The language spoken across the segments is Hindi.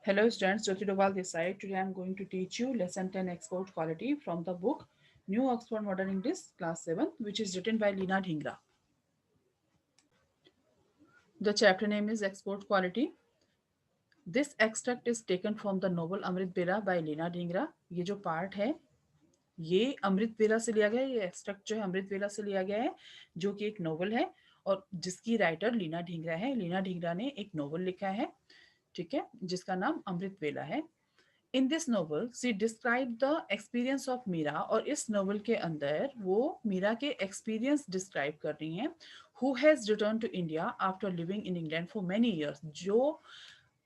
Hello students, Jyoti Doval this side. Today I am going to teach you lesson 10 export quality from the book New Oxford Modern English class 7, which is written by Leena Dhingra. The chapter name is export quality. This extract is taken from the novel Amrit Bera by Leena Dhingra. ये जो पार्ट है ये अमृत वेला से लिया गया है। ये एक्सट्रैक्ट जो है अमृत वेला से लिया गया है, जो कि एक नोवेल है और जिसकी राइटर लीना ढींगरा है। लीना ढींगरा ने एक नोवेल लिखा है, ठीक है, जिसका नाम अमृत वेला है। In this novel she describe the experience of Meera, और इस नोवेल के अंदर वो मीरा के एक्सपीरियंस डिस्क्राइब कर रही हैं। Who has return to India after living in England for many years. जो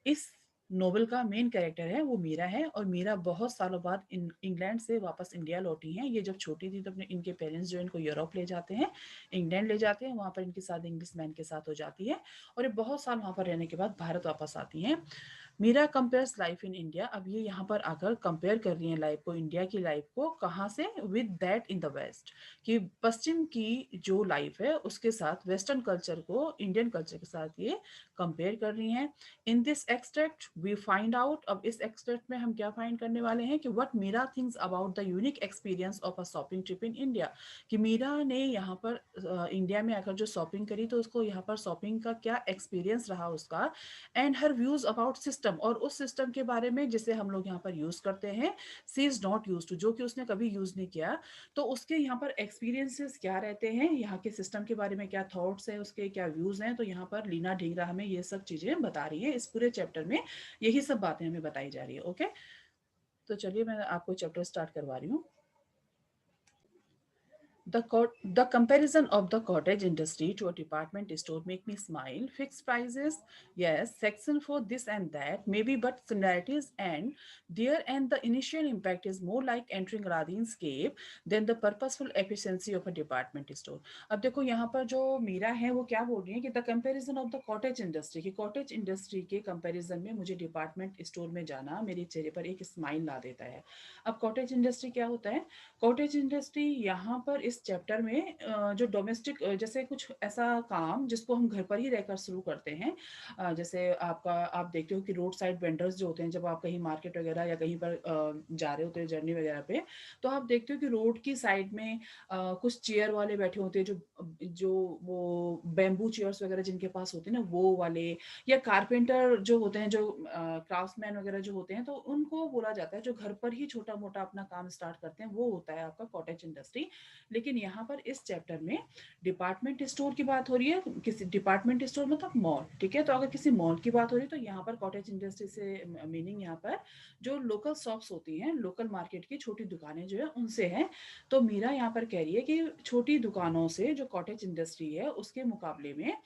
इस नोवेल का मेन कैरेक्टर है वो मीरा है, और मीरा बहुत सालों बाद इंग्लैंड से वापस इंडिया लौटी हैं। ये जब छोटी थी तो अपने इनके पेरेंट्स जो इनको यूरोप ले जाते हैं, इंग्लैंड ले जाते हैं, वहाँ पर इनकी शादी इंग्लिश मैन के साथ हो जाती है और ये बहुत साल वहाँ पर रहने के बाद भारत वापस आती हैं। Meera compares life in India. अब ये यहाँ पर आकर कंपेयर कर रही हैं लाइफ को, इंडिया की लाइफ को, कहाँ से, with that in the west, कि पश्चिम की जो लाइफ है उसके साथ वेस्टर्न कल्चर को इंडियन कल्चर के साथ ये कंपेयर कर रही हैं। In this extract we find out, अब इस एक्सट्रैक्ट में हम क्या फाइंड करने वाले हैं कि what Meera thinks about the unique experience of a shopping trip in India. कि मीरा ने यहाँ पर इंडिया में आकर जो शॉपिंग करी तो उसको यहाँ पर शॉपिंग का क्या एक्सपीरियंस रहा उसका, and her views about system, और उस सिस्टम के बारे में जिसे हम लोग यहाँ पर यूज करते हैं, सी इज नॉट यूज टू, जो कि उसने कभी यूज नहीं किया। तो उसके यहाँ पर एक्सपीरियंसेस क्या रहते हैं, यहाँ के सिस्टम के बारे में क्या थॉट्स हैं, उसके क्या व्यूज हैं, तो यहाँ पर लीना ढींगरा हमें ये सब चीजें बता रही है। इस पूरे चैप्टर में यही सब बातें हमें बताई जा रही है। ओके, तो चलिए मैं आपको चैप्टर स्टार्ट करवा रही हूँ। The comparison of the cottage industry to a department store make me smile. Fixed prices, yes, section for this and that, maybe, but similarities and there, and the initial impact is more like entering Radin's cave than the purposeful efficiency of a department store. अब देखो यहाँ पर जो मीरा है वो क्या बोल रही है कि the comparison of the cottage industry, की कॉटेज इंडस्ट्री के कंपैरिजन में मुझे डिपार्टमेंट स्टोर में जाना मेरे चेहरे पर एक स्माइल ला देता है। अब कॉटेज इंडस्ट्री क्या होता है? कॉटेज इंडस्ट्री यहाँ पर इस चैप्टर में जो डोमेस्टिक, जैसे कुछ ऐसा काम जिसको हम घर पर ही रहकर शुरू करते हैं। जैसे आपका आप देखते हो कि रोड साइड वेंडर्स जो होते हैं, जब आप कहीं मार्केट वगैरह या कहीं पर जा रहे होते हैं जर्नी वगैरह पे, तो आप देखते हो कि रोड की साइड में कुछ चेयर वाले बैठे होते हैं, जो जो वो बैम्बू चेयर्स वगैरह जिनके पास होते हैं ना, वो वाले, या कारपेंटर जो होते हैं, जो क्राफ्ट्समैन वगैरह जो होते हैं, तो उनको बोला जाता है जो घर पर ही छोटा मोटा अपना काम स्टार्ट करते हैं, वो होता है आपका कॉटेज इंडस्ट्री। लेकिन यहाँ पर इस चैप्टर में डिपार्टमेंट स्टोर की बात हो रही है। किसी डिपार्टमेंट स्टोर मतलब मॉल, ठीक है, तो अगर किसी मॉल की बात हो रही है तो यहाँ पर कॉटेज इंडस्ट्री से मीनिंग यहाँ पर जो लोकल शॉप्स होती हैं, लोकल मार्केट की छोटी दुकानें जो है उनसे है। तो मीरा यहाँ पर कह रही है कि छोटी दुकानों से जो कॉटेज इंडस्ट्री है उसके मुकाबले में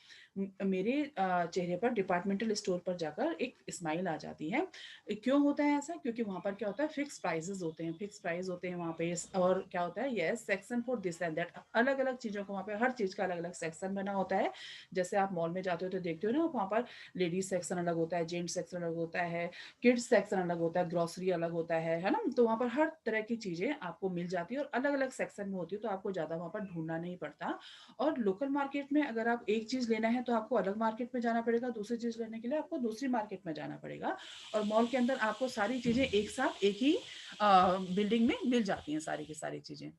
मेरे चेहरे पर डिपार्टमेंटल स्टोर पर जाकर एक स्माइल आ जाती है। क्यों होता है ऐसा? क्योंकि वहाँ पर क्या होता है, फिक्स प्राइसेस होते हैं, फिक्स प्राइस होते हैं वहाँ पे। और क्या होता है, yes, section for this and that, अलग अलग चीज़ों को वहाँ पे हर चीज़ का अलग अलग सेक्शन बना होता है। जैसे आप मॉल में जाते हो तो देखते हो ना, वहाँ पर लेडीज सेक्शन अलग होता है, जेंट्स सेक्शन अलग होता है, किड्स सेक्शन अलग होता है, ग्रोसरी अलग होता है ना। तो वहाँ पर हर तरह की चीज़ें आपको मिल जाती है और अलग अलग सेक्शन में होती है, तो आपको ज़्यादा वहाँ पर ढूंढना नहीं पड़ता। और लोकल मार्केट में अगर आप एक चीज़ लेना है तो आपको अलग मार्केट में जाना पड़ेगा, दूसरी चीज़ लेने के लिए आपको दूसरी मार्केट में जाना पड़ेगा। और मॉल के अंदर आपको सारी चीज़ें एक साथ एक ही बिल्डिंग में मिल जाती हैं, सारी की सारी चीज़ें।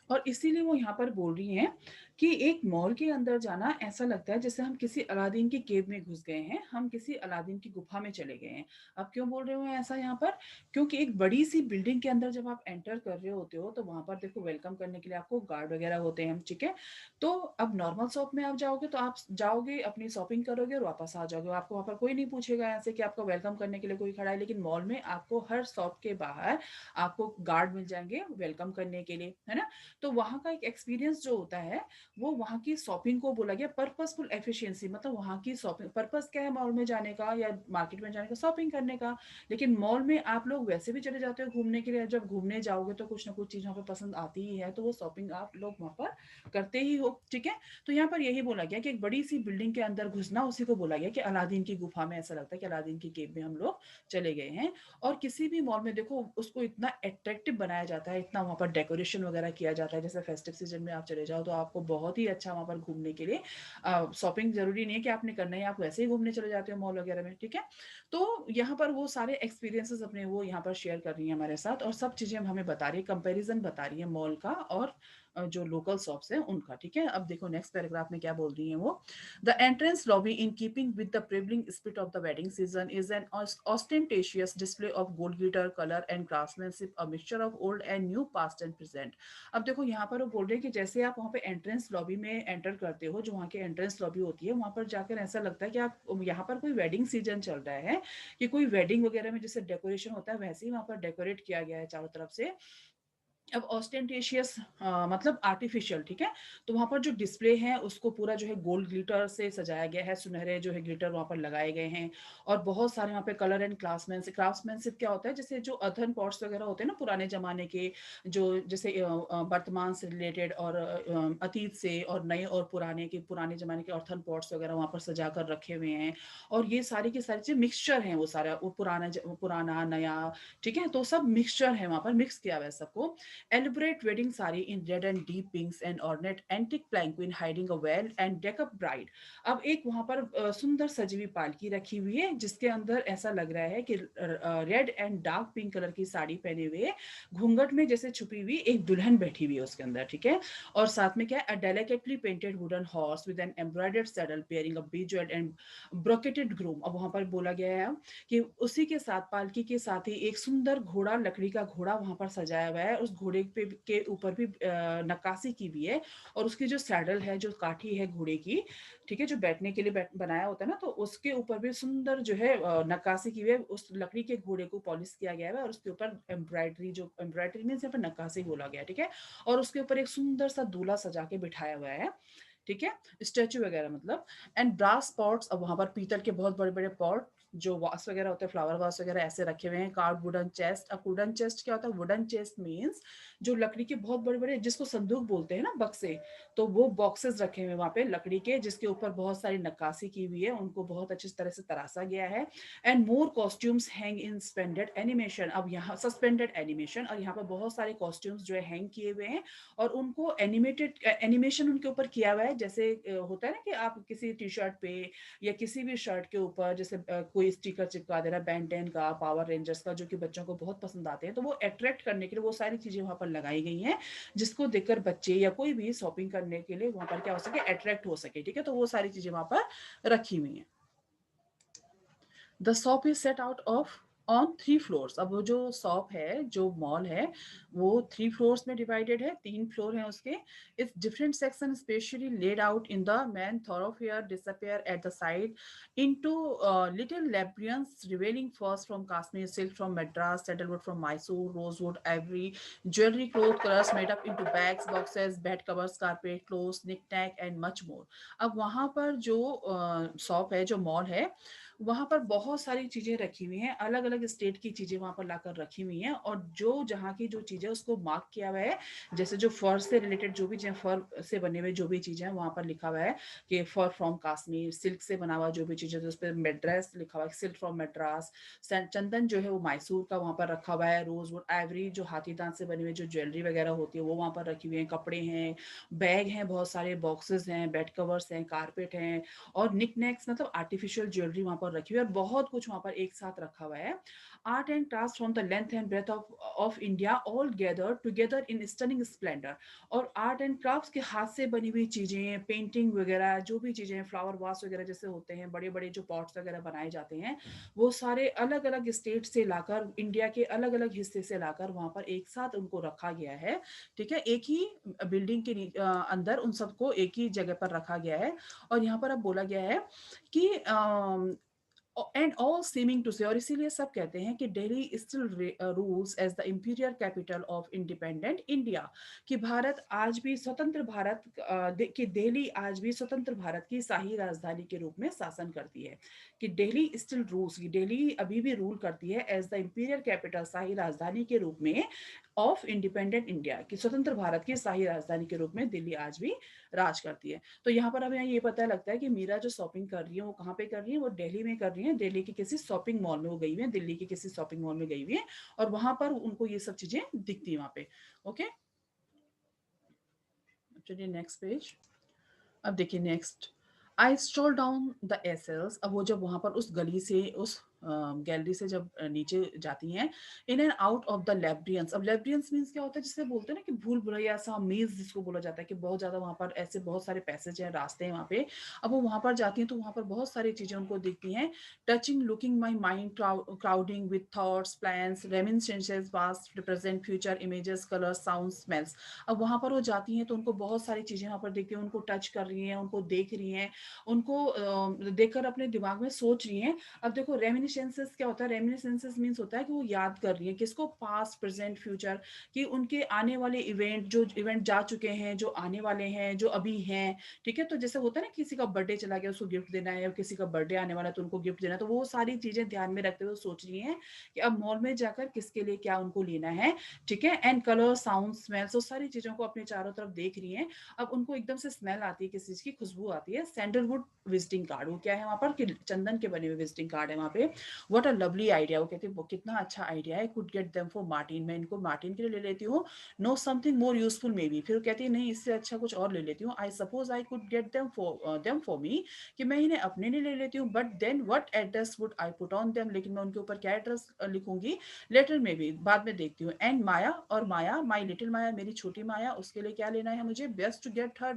और इसीलिए वो यहाँ पर बोल रही हैं कि एक मॉल के अंदर जाना ऐसा लगता है जैसे हम किसी अलादीन की केव में घुस गए हैं, हम किसी अलादीन की गुफा में चले गए हैं। अब क्यों बोल रहे हो ऐसा यहाँ पर? क्योंकि एक बड़ी सी बिल्डिंग के अंदर जब आप एंटर कर रहे होते हो तो वहां पर देखो वेलकम करने के लिए आपको गार्ड वगैरह होते हैं, ठीक है। तो अब नॉर्मल शॉप में आप जाओगे तो आप जाओगे, अपनी शॉपिंग करोगे और वापस आ जाओगे, आपको वहां पर कोई नहीं पूछेगा ऐसे कि आपको वेलकम करने के लिए कोई खड़ा है। लेकिन मॉल में आपको हर शॉप के बाहर आपको गार्ड मिल जाएंगे वेलकम करने के लिए, है ना। तो वहाँ का एक एक्सपीरियंस जो होता है वो वहाँ की शॉपिंग को बोला गया पर्पसफुल एफिशिएंसी। मतलब वहाँ की शॉपिंग पर्पस क्या है मॉल में जाने का या मार्केट में जाने का? शॉपिंग करने का। लेकिन मॉल में आप लोग वैसे भी चले जाते हो घूमने के लिए, जब घूमने जाओगे तो कुछ ना कुछ चीज़ वहाँ पर पसंद आती ही है, तो वो शॉपिंग आप लोग वहाँ पर करते ही हो, ठीक है। तो यहाँ पर यही बोला गया कि एक बड़ी सी बिल्डिंग के अंदर घुसना, उसी को बोला गया कि अलादीन की गुफा में, ऐसा लगता है कि अलादीन की केव में हम लोग चले गए हैं। और किसी भी मॉल में देखो उसको इतना अट्रैक्टिव बनाया जाता है, इतना वहाँ पर डेकोरेशन वगैरह किया जाता है। जैसे फेस्टिव सीजन में आप चले जाओ तो आपको बहुत बहुत ही अच्छा वहाँ पर घूमने के लिए। शॉपिंग ज़रूरी नहीं है कि आपने करना है, आप वैसे ही घूमने चले जाते हो मॉल वगैरह में, ठीक है? तो यहाँ पर वो सारे एक्सपीरियंसेस अपने वो यहाँ पर शेयर कर रही हैं हमारे साथ, और सब चीज़ें हमें बता रही है, कंपैरिजन बता रही है मॉल का और जो लोकल शॉप्स हैं उनका, ठीक है? अब देखो नेक्स्ट पैराग्राफ में क्या बोल रही हैं वो। The entrance lobby in keeping with the prevailing spirit of the wedding season is an ostentatious display of gold glitter, color and craftsmanship, a mixture of old and new, past and present. अब देखो यहाँ पर वो बोल रहे हैं कि जैसे आप वहाँ पे एंट्रेंस लॉबी में एंटर करते हो, जो वहाँ की एंट्रेंस लॉबी होती है, वहाँ पर जाकर ऐसा लगता है कि आप यहाँ पर कोई वेडिंग सीजन चल रहा है, कि कोई वेडिंग वगैरह में जैसे डेकोरेशन होता है वैसे ही वहाँ पर डेकोरेट किया गया है चारों तरफ से। अब ऑस्टेंटेशियस मतलब आर्टिफिशियल, ठीक है? तो वहाँ पर जो डिस्प्ले है उसको पूरा जो है गोल्ड ग्लिटर से सजाया गया है, सुनहरे जो है ग्लिटर वहाँ पर लगाए गए हैं, और बहुत सारे वहाँ पे कलर एंड क्राफ्ट्समैनशिप क्या होता है, जैसे जो अर्थन पॉट्स वगैरह होते हैं ना पुराने जमाने के, जो जैसे वर्तमान से रिलेटेड और अतीत से और नए और पुराने के पुराने जमाने के अर्थन पॉट्स वगैरह वहाँ पर सजा कर रखे हुए हैं। और ये सारी की सारी चीज़ मिक्सचर हैं, वो सारा वो पुराना नया, ठीक है? तो सब मिक्सचर है, वहाँ पर मिक्स किया हुआ है सबको। Elaborate wedding saree in red and deep pinks and ornate antique palanquin hiding a veil and deck up bride. अब एक वहां पर सुंदर सजी हुई पालकी रखी हुई है, जिसके अंदर ऐसा लग रहा है कि red and dark pink colour की साड़ी पहने हुए घूंघट में जैसे छुपी हुई एक दुल्हन बैठी हुई है उसके अंदर, ठीक है? और साथ में क्या है, a delicately painted wooden horse with an embroidered saddle pairing a bejeweled and brocaded groom. अब वहां पर बोला गया है कि उसी के साथ पालकी के साथ ही एक सुंदर घोड़ा, लकड़ी का घोड़ा वहां पर सजाया हुआ है, उस घोड़े पे के ऊपर भी नक्काशी की हुई है, और उसकी जो सैडल है, जो काठी है घोड़े की, ठीक है, जो बैठने के लिए बनाया होता है ना, तो उसके ऊपर भी सुंदर जो है नक्काशी की हुई है, उस लकड़ी के घोड़े को पॉलिश किया गया है, और उसके ऊपर एम्ब्रॉयडरी, जो एम्ब्रॉयडरी मीन्स यहाँ पर नक्काशी बोला गया है, ठीक है? और उसके ऊपर एक सुंदर सा दूल्हा सजा के बिठाया हुआ है, ठीक है, स्टैचू वगैरह मतलब। एंड ब्रास पॉट्स, अब वहां पर पीतल के बहुत बड़े बड़े पॉट, जो वास वगैरह होते हैं, फ्लावर वास वगैरह ऐसे रखे हुए हैं। कार्ड वुडन चेस्ट, अब वुडन चेस्ट क्या होता है? वुडन चेस्ट मीन्स जो लकड़ी के बहुत बड़े बड़े, जिसको संदूक बोलते हैं ना, बक्से, तो वो बॉक्सेस रखे हुए वहां पे लकड़ी के, जिसके ऊपर बहुत सारी नक्काशी की हुई है, उनको बहुत अच्छी तरह से तराशा गया है। And more costumes hang in spended animation, अब यहाँ सस्पेंडेड एनिमेशन, और यहाँ पर बहुत सारे कॉस्ट्यूम्स जो है हैंग किए हुए हैं, और उनको एनिमेटेड एनिमेशन उनके ऊपर किया हुआ है, जैसे होता है ना कि आप किसी टी शर्ट पे या किसी भी शर्ट के ऊपर जैसे कोई स्टिकर चिपका दे रहा है, बेन 10 का, पावर रेंजर्स का, जो कि बच्चों को बहुत पसंद आते हैं, तो वो अट्रैक्ट करने के लिए वो सारी चीजें वहां पर लगाई गई हैं, जिसको देखकर बच्चे या कोई भी शॉपिंग करने के लिए वहां पर क्या हो सके, अट्रैक्ट हो सके, ठीक है? तो वो सारी चीजें वहां पर रखी हुई हैं। The shop is set out of on 3 floors, अब वो जो शॉप है, जो मॉल है, वो 3 फ्लोर्स में डिवाइडेड है, 3 फ्लोर है उसके। It's different section specially laid out in the main थॉरोफेयर disappear at the side into little labyrinths revealing furs from Kashmir, silk from Madras, sandalwood from Mysore, rosewood, ivory, jewelry, cloth colors made up into bags, boxes, bed covers, carpet, clothes, knick-knack and much more. अब वहां पर जो शॉप है, जो मॉल है, वहां पर बहुत सारी चीजें रखी हुई हैं, अलग अलग स्टेट की चीजें वहां पर लाकर रखी हुई हैं, और जो जहाँ की जो चीजें उसको मार्क किया हुआ है, जैसे जो फर से रिलेटेड जो भी चीजें, फर से बने हुए जो भी चीजें हैं, वहां पर लिखा हुआ है कि फर फ्रॉम कश्मीर, सिल्क से बना हुआ जो भी चीजें, उस पर मेड्रास लिखा हुआ है, सिल्क फ्रॉम मेड्रास, चंदन जो है वो मैसूर का वहां पर रखा हुआ है, रोजवुड, आइवरी, जो हाथी दांत से बनी हुई जो ज्वेलरी वगैरह होती है वो वहां पर रखी हुई है, कपड़े हैं, बैग हैं, बहुत सारे बॉक्सेस हैं, बेड कवर्स हैं, कारपेट हैं, और निकनेक्स मतलब आर्टिफिशियल ज्वेलरी वहां पर रखी हुई है, और बहुत कुछ वहां पर एक साथ रखा हुआ है। Art and craft from the length and breadth of India all gather together in stunning splendour, और आर्ट एंड क्राफ्ट के हाथ से बनी हुई चीजें, पेंटिंग वगैरह जो भी चीजें, फ्लावर वास वगैरह जैसे होते हैं, बड़े बड़े जो पॉट्स वगैरह बनाए जाते हैं, वो सारे अलग अलग स्टेट से लाकर, इंडिया के अलग अलग हिस्से से लाकर वहां पर एक साथ उनको रखा गया है, ठीक है? एक ही बिल्डिंग के अंदर उन सबको एक ही जगह पर रखा गया है। और यहाँ पर अब बोला गया है कि एंड ऑल सीमिंग टू से, और इसीलिए सब कहते हैं कि Delhi still rules as the imperial capital of independent India, कि भारत आज भी स्वतंत्र भारत कि दिल्ली आज भी स्वतंत्र भारत की शाही राजधानी के रूप में शासन करती है, कि दिल्ली स्टिल रूल्स, की दिल्ली अभी भी रूल करती है एज द इंपीरियर कैपिटल, शाही राजधानी के रूप में, ऑफ इंडिपेंडेंट इंडिया, की स्वतंत्र भारत की शाही राजधानी के रूप में दिल्ली आज भी राज करती है। तो यहाँ पर हमें ये पता लगता है कि मीरा जो शॉपिंग कर रही है वो कहाँ पे कर रही है, वो दिल्ली में कर रही है, दिल्ली के किसी शॉपिंग मॉल में वो गई हुई है, दिल्ली के किसी शॉपिंग मॉल में गई हुई है, और वहां पर उनको ये सब चीजें दिखती है वहां पे। ओके, चलिए नेक्स्ट पेज। अब देखिए next, I stroll down the aisles. अब वो जब वहां पर उस गली से उस गैलरी से जब नीचे जाती हैं, in and out of the labyrinths. अब लेब्रियंस मीन्स क्या होता है, जिसे बोलते हैं ना कि भूल भुलैया सा मेज जिसको बोला जाता है, कि बहुत ज्यादा वहां पर ऐसे बहुत सारे पैसेज हैं, रास्ते हैं वहां पे। अब वो वहां पर जाती हैं तो वहां पर बहुत सारी चीजें उनको दिखती हैं। Touching looking my mind crowding with thoughts plans reminiscences past present future images colours sound smells. अब वहां पर वो जाती हैं तो उनको बहुत सारी चीजें वहां पर दिखती हैं, उनको टच कर रही हैं, उनको देख रही हैं, उनको देखकर अपने दिमाग में सोच रही हैं। अब देखो रेमिनिसेंसेस क्या होता है, रेमिनिसेंसेस मीन्स होता है कि वो याद कर रही है किसको, पास्ट प्रेजेंट फ्यूचर, कि उनके आने वाले इवेंट, जो इवेंट जा चुके हैं, जो आने वाले हैं, जो अभी हैं। ठीक है, तो जैसे होता है ना किसी का बर्थडे चला गया उसको गिफ्ट देना है, या किसी का बर्थडे आने वाला है तो उनको गिफ्ट देना है, तो वो सारी चीजें ध्यान में रखते हुए सोच रही हैं कि अब मॉल में जाकर किसके लिए क्या उनको लेना है। ठीक है, एंड कलर साउंड स्मेल्स, वो सारी चीजों को अपने चारों तरफ देख रही हैं। अब उनको एकदम से स्मेल आती है, किसी चीज की खुशबू आती है, सैंडलवुड विजिटिंग कार्ड। वो क्या है वहां पर, कि चंदन के बने हुए विजिटिंग कार्ड है वहां पे। व्हाट अ लवली आइडिया, वो कहती है वो कितना अच्छा आइडिया है, could get them for Martin, मैं इनको मार्टिन के लिए ले लेती हूँ। Know something more useful may be, फिर वो कहती है नहीं इससे अच्छा कुछ और ले लेती हूँ। I suppose I could get them for me, कि मैं इन्हें अपने लिए ले लेती हूँ, but then what address would I put on them, लेकिन मैं उनके ऊपर क्या एड्रेस लिखूंगी, लेटर में भी बाद में देखती हूँ। एंड माया, और माया माई लिटिल माया, मेरी छोटी माया, उसके लिए क्या लेना है मुझे, best to get her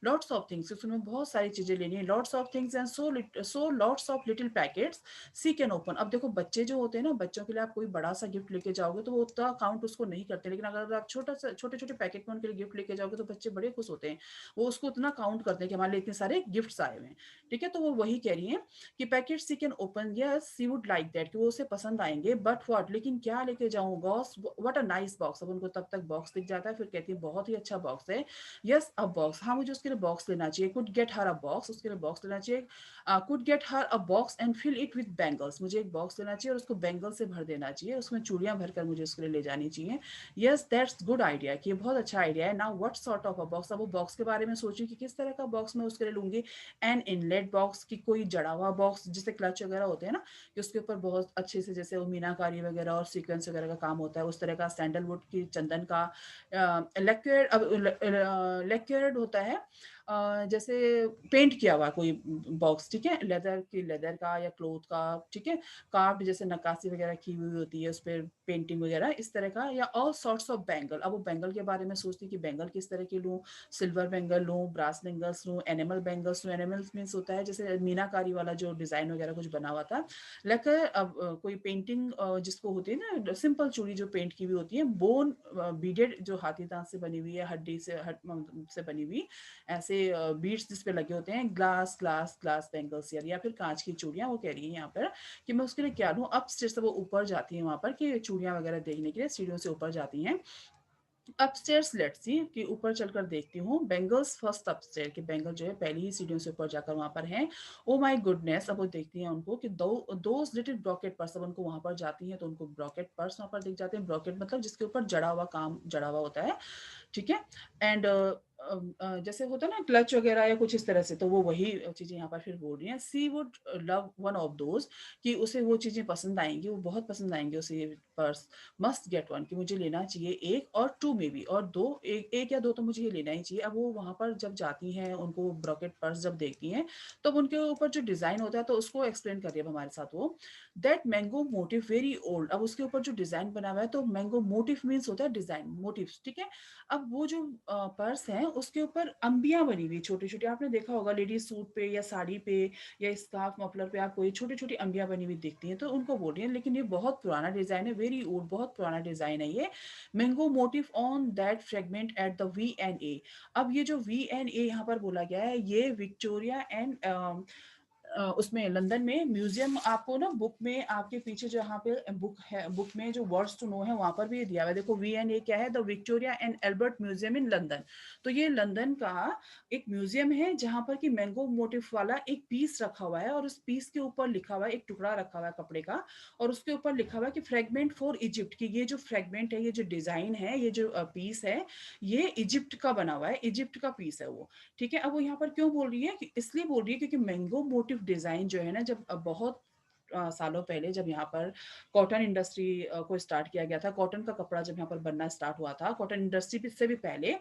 lots of things, उसमें बहुत सारी चीजें लेनी है, lots of things and so lots of little packets she can open. अब देखो बच्चे जो होते हैं ना, बच्चों के लिए आप कोई बड़ा सा गिफ्ट लेके जाओगे तो वो उतना काउंट उसको नहीं करते, लेकिन अगर आप छोटा सा छोटे छोटे पैकेट में उनके लिए गिफ्ट लेके जाओगे तो बच्चे बड़े खुश होते हैं, वो उसको उतना काउंट करते हैं कि हमारे लिए इतने सारे गिफ्ट्स आए हुए हैं। ठीक है, तो वो वही कह रही है कि packet she can open, yes she would like that, कि वो उसे पसंद आएंगे, बट व्हाट, लेकिन क्या लेके जाऊं, box, what a nice box. अब उनको तब तक बॉक्स दिख जाता है, फिर कहती है बहुत ही अच्छा बॉक्स है। यस अ बॉक्स, हाँ मुझे उसके लिए बॉक्स लेना चाहिए, could get her a box, उसके लिए बॉक्स लेना चाहिए। Could get her a box and fill it with bangles, मुझे एक बॉक्स लेना चाहिए और उसको बैंगल से भर देना चाहिए, उसमें चूड़ियां भरकर मुझे उसके लिए ले जानी चाहिए। यस दैट्स गुड आइडिया, कि ये बहुत अच्छा आइडिया है। Now what sort of a box, अब वो बॉक्स के बारे में सोची कि किस तरह का बॉक्स मैं उसके लिए लूंगी। एन इनलेट बॉक्स, की कोई जड़ा हुआ बॉक्स, जिससे क्लच वगैरह होते हैं ना, कि उसके ऊपर बहुत अच्छे से जैसे वो मीनाकारी वगैरह और सीक्वेंस वगैरह का काम होता है, उस तरह का सैंडलवुड की चंदन का लेक्योर्ड, अब लेक्योर्ड होता है जैसे पेंट किया हुआ कोई बॉक्स। ठीक है, लेदर की, लेदर का या क्लोथ का। ठीक है, कार्ड जैसे नक्काशी वगैरह की हुई होती है उस पर, पेंटिंग वगैरह इस तरह का, या ऑल सॉर्ट्स ऑफ बैंगल। अब वो बैंगल के बारे में सोचती कि बैंगल किस तरह की लूँ, सिल्वर बैंगल लूँ, ब्रास बैंगल्स लूँ, एनिमल बैंगल्स लूँ। एनिमल्स मीन्स होता है जैसे मीनाकारी वाला जो डिजाइन वगैरह कुछ बना हुआ था। लेकर अब कोई पेंटिंग जिसको होती है ना, सिंपल चूड़ी जो पेंट की हुई होती है, बोन बीडेड जो हाथी दांत से बनी हुई है, हड्डी से से बनी हुई, ऐसे बीड्स जिस पे लगे होते हैं, ग्लास ग्लास ग्लास बैंगल्स या फिर कांच की चूड़ियां। वो कह रही है यहाँ पर कि मैं उसके लिए क्या लूँ। अब स्टेज से वो ऊपर जाती है वहां पर कि चूड़ियां वगैरह देखने के लिए, सीढ़ियों से ऊपर जाती हैं। अपस्टेयर्स लेट्स सी, कि ऊपर चलकर देखती हूँ। बेंगल्स फर्स्ट अपस्टेयर, कि बेंगल जो है पहली ही सीढ़ियों से ऊपर जाकर वहां पर हैं। ओ माय गुडनेस, अब वो देखती हैं उनको कि दो लिटिल ब्रॉकेट पर्स, अब उनको वहां पर जाती हैं तो उनको ब्रॉकेट पर्स वहां पर दिख जाते हैं। ब्रॉकेट मतलब जिसके ऊपर जड़ा हुआ काम जड़ा हुआ होता है। ठीक है, एंड जैसे होता है ना क्लच वगैरह या कुछ इस तरह से, तो वो वही चीजें यहाँ पर फिर बोल रही हैं। She would love one of those, कि उसे वो चीजें पसंद आएंगी, वो बहुत पसंद आएंगे उसे ये पर्स। मस्ट गेट वन, कि मुझे लेना चाहिए एक, और टू में भी, और दो, एक या दो तो मुझे ये लेना ही चाहिए। अब वो वहां पर जब जाती हैं, उनको ब्रॉकेट पर्स जब देखती हैं, तब उनके ऊपर जो डिजाइन होता है तो उसको एक्सप्लेन कर रही है अब हमारे साथ वो। That mango motive very old, अब उसके ऊपर जो डिजाइन बना हुआ है, तो मैंगो मोटिव मीन्स होता है डिजाइन, मोटिव। ठीक है, अब वो जो पर्स है उसके ऊपर अंबियां बनी हुई छोटी छोटी, आपने देखा होगा लेडीज सूट पे या साड़ी पे या स्कार्फ मफलर पे आपको ये छोटी छोटी अंबियां बनी हुई दिखती हैं, तो उनको बोल रही है लेकिन ये बहुत पुराना डिजाइन है, वेरी ओल्ड, बहुत पुराना डिजाइन है ये। Mango motive on that fragment at the V&A। अब ये जो V&A यहाँ पर बोला गया है, ये विक्टोरिया एंड उसमें लंदन में म्यूजियम, आपको ना बुक में आपके पीछे जहाँ पे बुक है, बुक में जो वर्ड्स टू नो है वहां पर भी ये दिया हुआ है। देखो V&A क्या है, the Victoria and Albert museum in London. तो ये लंदन का एक म्यूजियम है जहां पर कि मैंगो मोटिव वाला एक पीस रखा हुआ है, और उस पीस के ऊपर लिखा हुआ है, एक टुकड़ा रखा हुआ है कपड़े का, और उसके ऊपर लिखा हुआ है कि फ्रेगमेंट फॉर इजिप्ट, की ये जो फ्रेगमेंट है, ये जो डिजाइन है, ये जो पीस है, ये इजिप्ट का बना हुआ है, इजिप्ट का पीस है वो। ठीक है, अब वो यहाँ पर क्यों बोल रही है, कि इसलिए बोल रही है क्योंकि मैंगो मोटिव डिजाइन जो है ना, जब बहुत सालों पहले जब यहाँ पर कॉटन इंडस्ट्री को स्टार्ट किया गया था, कॉटन का कपड़ा जब यहाँ पर बनना स्टार्ट हुआ था, कॉटन इंडस्ट्री से भी पहले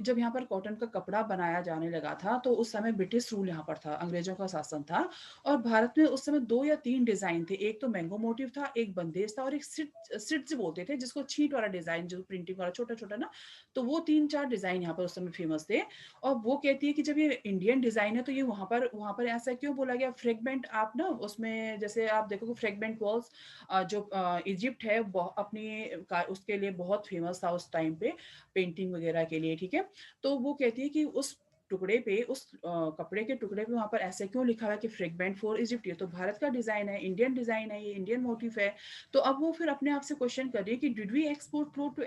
जब यहाँ पर कॉटन का कपड़ा बनाया जाने लगा था, तो उस समय ब्रिटिश रूल यहाँ पर था, अंग्रेजों का शासन था। और भारत में उस समय 2 या 3 डिज़ाइन थे, एक तो मैंगो मोटिव था, एक बंदेज था और एक सिट्स बोलते थे, जिसको छींट वाला डिज़ाइन जो प्रिंटिंग वाला छोटा-छोटा ना, तो वो 3-4 डिज़ाइन यहाँ पर उस समय फेमस थे। और वो कहती है कि जब ये इंडियन डिज़ाइन है, तो ये वहाँ पर ऐसा क्यों बोला गया फ्रेगमेंट, आप ना उसमें जैसे आप देखोगे फ्रेगमेंट वॉल्स, जो इजिप्ट है अपनी उसके लिए बहुत फेमस था उस टाइम पे, पेंटिंग वगैरह के लिए, ठीक है। तो वो कहती है कि उस टुकड़े पे, उस कपड़े के टुकड़े पे वहाँ पर ऐसे क्यों लिखा हुआ है कि फ्रेगमेंट फॉर इजिप्ट, ये तो भारत का डिज़ाइन है, इंडियन डिज़ाइन है, ये इंडियन मोटिव है। तो अब वो फिर अपने आप से क्वेश्चन कर रही है कि did we export cloth to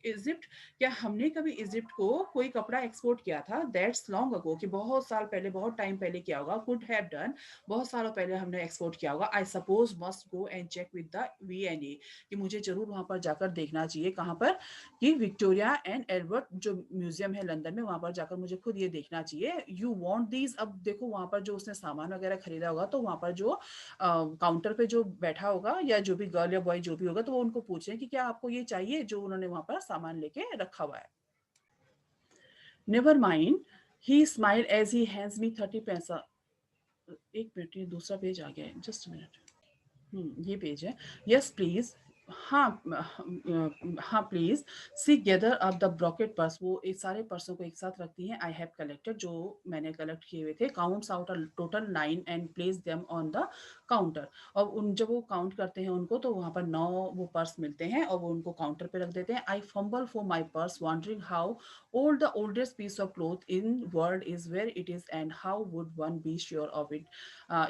Egypt, क्या हमने कभी इजिप्ट को कोई कपड़ा एक्सपोर्ट किया था? दैट्स लॉन्ग अगो, कि बहुत साल पहले, बहुत टाइम पहले किया होगा, कुड हैव डन, बहुत सालों पहले हमने एक्सपोर्ट किया होगा। I suppose must go and check with the VNA, कि मुझे जरूर वहां पर जाकर देखना चाहिए, कहाँ पर, कि विक्टोरिया एंड एल्बर्ट जो म्यूजियम है लंदन में, वहां पर जाकर मुझे खुद ये देखना चाहिए। यू वांट दीज, अब देखो वहां पर जो उसने सामान वगैरह खरीदा होगा, तो वहां पर जो काउंटर पे जो बैठा होगा, या जो भी गर्ल या बॉय जो भी होगा, तो वो उनको पूछे कि क्या आपको ये चाहिए, जो उन्होंने वहां पर सामान लेके रखा हुआ है। Never mind, he smile as he hands me 30 पैसा। एक मिनट, ये दूसरा पेज आ गया है, जस्ट मिनट। ये पेज है। Yes please. हाँ, हाँ please, she gather up the brocade purse, वो इस सारे पर्सों को एक साथ रखती हैं। आई हैव कलेक्टेड, जो मैंने कलेक्ट किए हुए थे, counts out total 9 and place them on the counter. और उन जब वो काउंट करते हैं उनको, तो वहां पर 9 वो पर्स मिलते हैं और वो उनको काउंटर पे रख देते हैं। I fumble for my purse wondering how old the oldest piece of cloth in world is, where it is and how would one be sure of it,